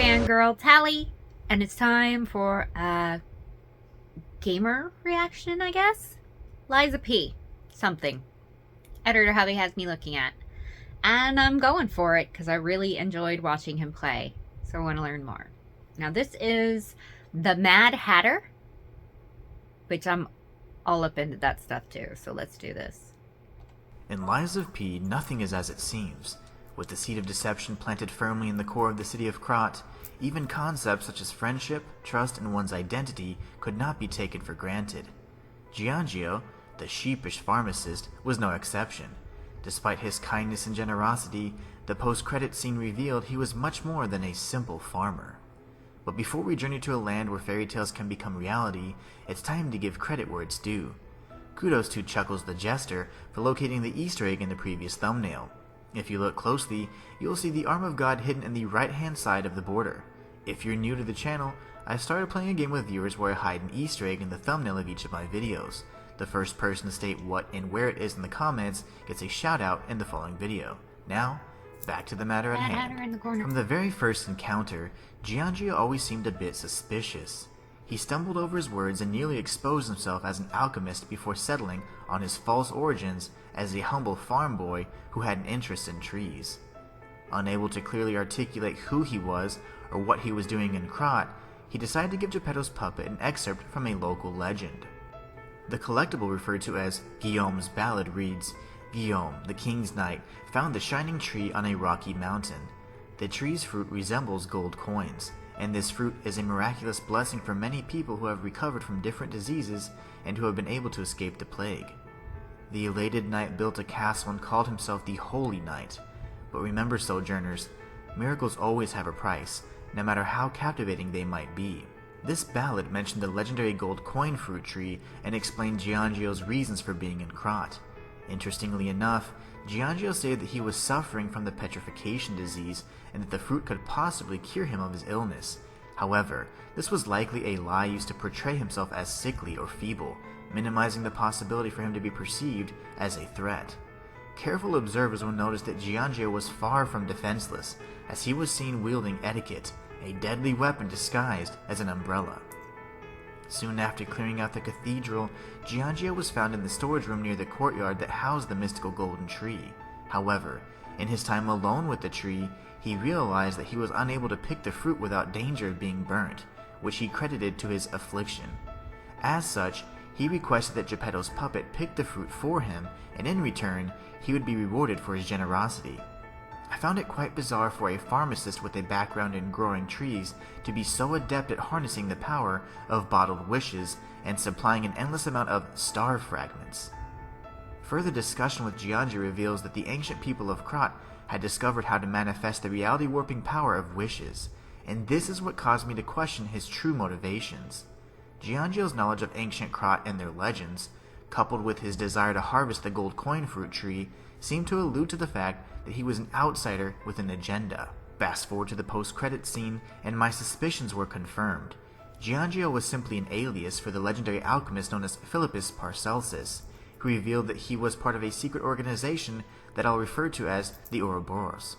FanGirl Tally, and it's time for a gamer reaction, I guess? Liza P. Something. Editor Hubby has me looking at. And I'm going for it because I really enjoyed watching him play. So I want to learn more. Now, this is the Mad Hatter, which I'm all up into that stuff too. So let's do this. In Lies of P, nothing is as it seems. With the seed of deception planted firmly in the core of the city of Krat, even concepts such as friendship, trust, and one's identity could not be taken for granted. Giangio, the sheepish pharmacist, was no exception. Despite his kindness and generosity, the post-credit scene revealed he was much more than a simple farmer. But before we journey to a land where fairy tales can become reality, it's time to give credit where it's due. Kudos to Chuckles the Jester for locating the Easter egg in the previous thumbnail. If you look closely, you'll see the Arm of God hidden in the right-hand side of the border. If you're new to the channel, I started playing a game with viewers where I hide an Easter egg in the thumbnail of each of my videos. The first person to state what and where it is in the comments gets a shout out in the following video. Now, back to the matter at hand. From the very first encounter, Giangio always seemed a bit suspicious. He stumbled over his words and nearly exposed himself as an alchemist before settling on his false origins as a humble farm boy who had an interest in trees. Unable to clearly articulate who he was or what he was doing in Krat, he decided to give Geppetto's puppet an excerpt from a local legend. The collectible referred to as Guillaume's Ballad reads, Guillaume, the king's knight, found the shining tree on a rocky mountain. The tree's fruit resembles gold coins, and this fruit is a miraculous blessing for many people who have recovered from different diseases and who have been able to escape the plague. The elated knight built a castle and called himself the Holy Knight. But remember, sojourners, miracles always have a price, no matter how captivating they might be. This ballad mentioned the legendary gold coin fruit tree and explained Giangio's reasons for being in Krat. Interestingly enough, Giangio stated that he was suffering from the petrification disease and that the fruit could possibly cure him of his illness. However, this was likely a lie used to portray himself as sickly or feeble, minimizing the possibility for him to be perceived as a threat. Careful observers will notice that Giangio was far from defenseless, as he was seen wielding etiquette, a deadly weapon disguised as an umbrella. Soon after clearing out the cathedral, Giangio was found in the storage room near the courtyard that housed the mystical golden tree. However, in his time alone with the tree, he realized that he was unable to pick the fruit without danger of being burnt, which he credited to his affliction. As such, he requested that Geppetto's puppet pick the fruit for him, and in return, he would be rewarded for his generosity. I found it quite bizarre for a pharmacist with a background in growing trees to be so adept at harnessing the power of bottled wishes and supplying an endless amount of star fragments. Further discussion with Giangio reveals that the ancient people of Krat had discovered how to manifest the reality-warping power of wishes, and this is what caused me to question his true motivations. Giangio's knowledge of ancient Krat and their legends, coupled with his desire to harvest the gold coin fruit tree, seemed to allude to the fact that he was an outsider with an agenda. Fast forward to the post-credits scene, and my suspicions were confirmed. Giangio was simply an alias for the legendary alchemist known as Philippus Paracelsus, who revealed that he was part of a secret organization that I'll refer to as the Ouroboros.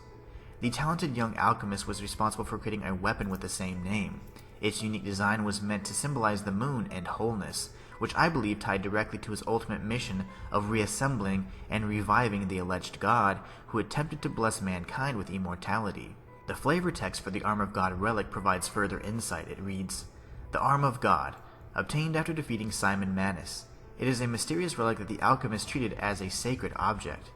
The talented young alchemist was responsible for creating a weapon with the same name. Its unique design was meant to symbolize the moon and wholeness, which I believe tied directly to his ultimate mission of reassembling and reviving the alleged god who attempted to bless mankind with immortality. The flavor text for the Arm of God relic provides further insight. It reads, The Arm of God, obtained after defeating Simon Manus. It is a mysterious relic that the alchemist treated as a sacred object.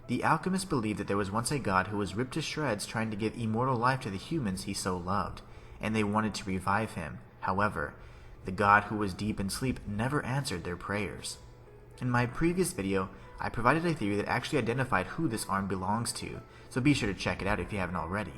The alchemist believed that there was once a god who was ripped to shreds trying to give immortal life to the humans he so loved, and they wanted to revive him. However, the god who was deep in sleep never answered their prayers. In my previous video, I provided a theory that actually identified who this arm belongs to, so be sure to check it out if you haven't already.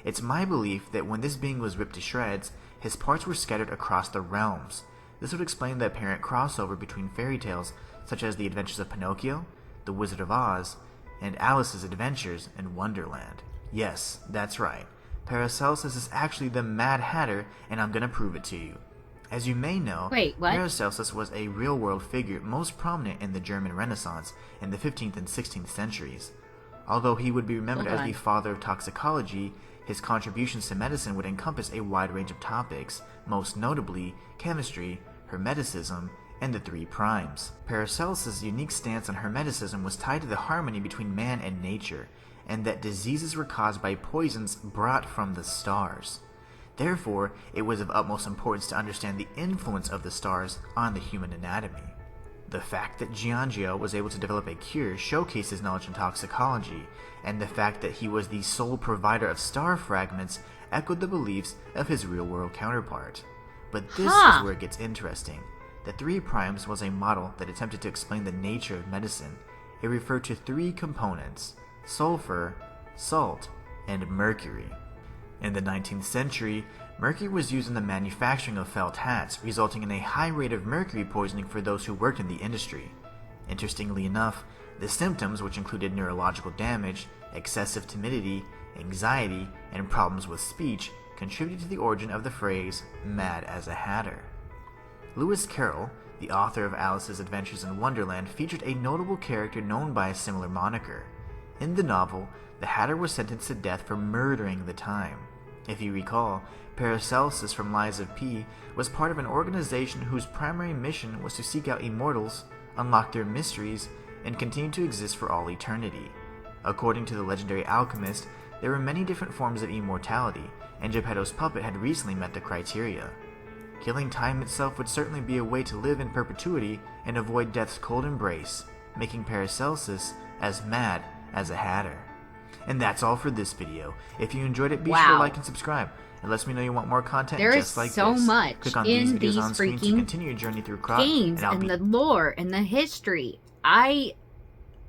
It's my belief that when this being was ripped to shreds, his parts were scattered across the realms. This would explain the apparent crossover between fairy tales such as The Adventures of Pinocchio, The Wizard of Oz, and Alice's Adventures in Wonderland. Yes, that's right. Paracelsus is actually the Mad Hatter, and I'm gonna prove it to you. As you may know, Wait, what? Paracelsus was a real-world figure most prominent in the German Renaissance in the 15th and 16th centuries. Although he would be remembered Well as the done. father of toxicology, his contributions to medicine would encompass a wide range of topics, most notably chemistry, hermeticism, and the three primes. Paracelsus' unique stance on hermeticism was tied to the harmony between man and nature, and that diseases were caused by poisons brought from the stars. Therefore, it was of utmost importance to understand the influence of the stars on the human anatomy. The fact that Giangio was able to develop a cure showcased his knowledge in toxicology, and the fact that he was the sole provider of star fragments echoed the beliefs of his real-world counterpart. But this is where it gets interesting. The three primes was a model that attempted to explain the nature of medicine. It referred to three components: sulfur, salt, and mercury. In the 19th century, mercury was used in the manufacturing of felt hats, resulting in a high rate of mercury poisoning for those who worked in the industry. Interestingly enough, the symptoms, which included neurological damage, excessive timidity, anxiety, and problems with speech, contributed to the origin of the phrase, "mad as a hatter." Lewis Carroll, the author of Alice's Adventures in Wonderland, featured a notable character known by a similar moniker. In the novel, the Hatter was sentenced to death for murdering the time. If you recall, Paracelsus from Lies of P was part of an organization whose primary mission was to seek out immortals, unlock their mysteries, and continue to exist for all eternity. According to the legendary alchemist, there were many different forms of immortality, and Geppetto's puppet had recently met the criteria. Killing time itself would certainly be a way to live in perpetuity and avoid death's cold embrace, making Paracelsus as mad as a hatter. And that's all for this video. If you enjoyed it, be sure to like and subscribe. It lets me know you want more content just like this. There is so much Click on in these videos these on screen to freaking continue your journey through Krot, games and the lore and the history. I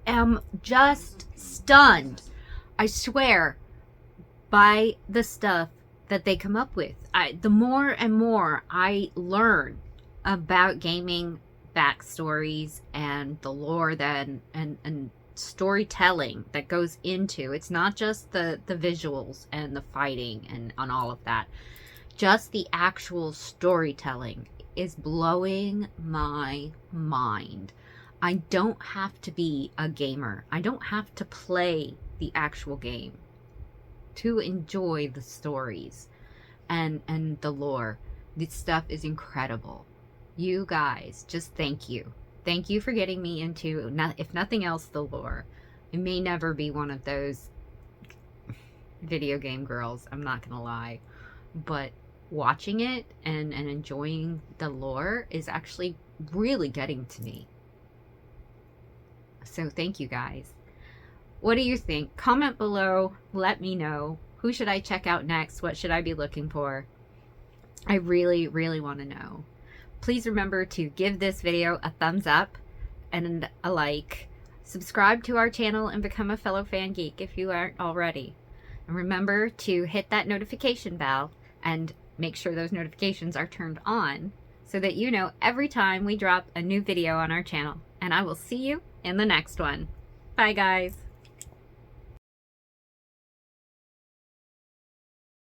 am just stunned, I swear, by the stuff that they come up with. The more and more I learn about gaming backstories and the lore that and storytelling that goes into, it's not just the visuals and the fighting and on all of that, just the actual storytelling is blowing my mind. I don't have to be a gamer. I don't have to play the actual game to enjoy the stories and the lore. This stuff is incredible. You guys, just thank you. Thank you for getting me into, if nothing else, the lore. I may never be one of those video game girls, I'm not gonna lie. But watching it and enjoying the lore is actually really getting to me. So thank you guys. What do you think? Comment below, let me know. Who should I check out next? What should I be looking for? I really, really want to know. Please remember to give this video a thumbs up and a like. Subscribe to our channel and become a fellow fan geek if you aren't already. And remember to hit that notification bell and make sure those notifications are turned on so that you know every time we drop a new video on our channel. And I will see you in the next one. Bye, guys.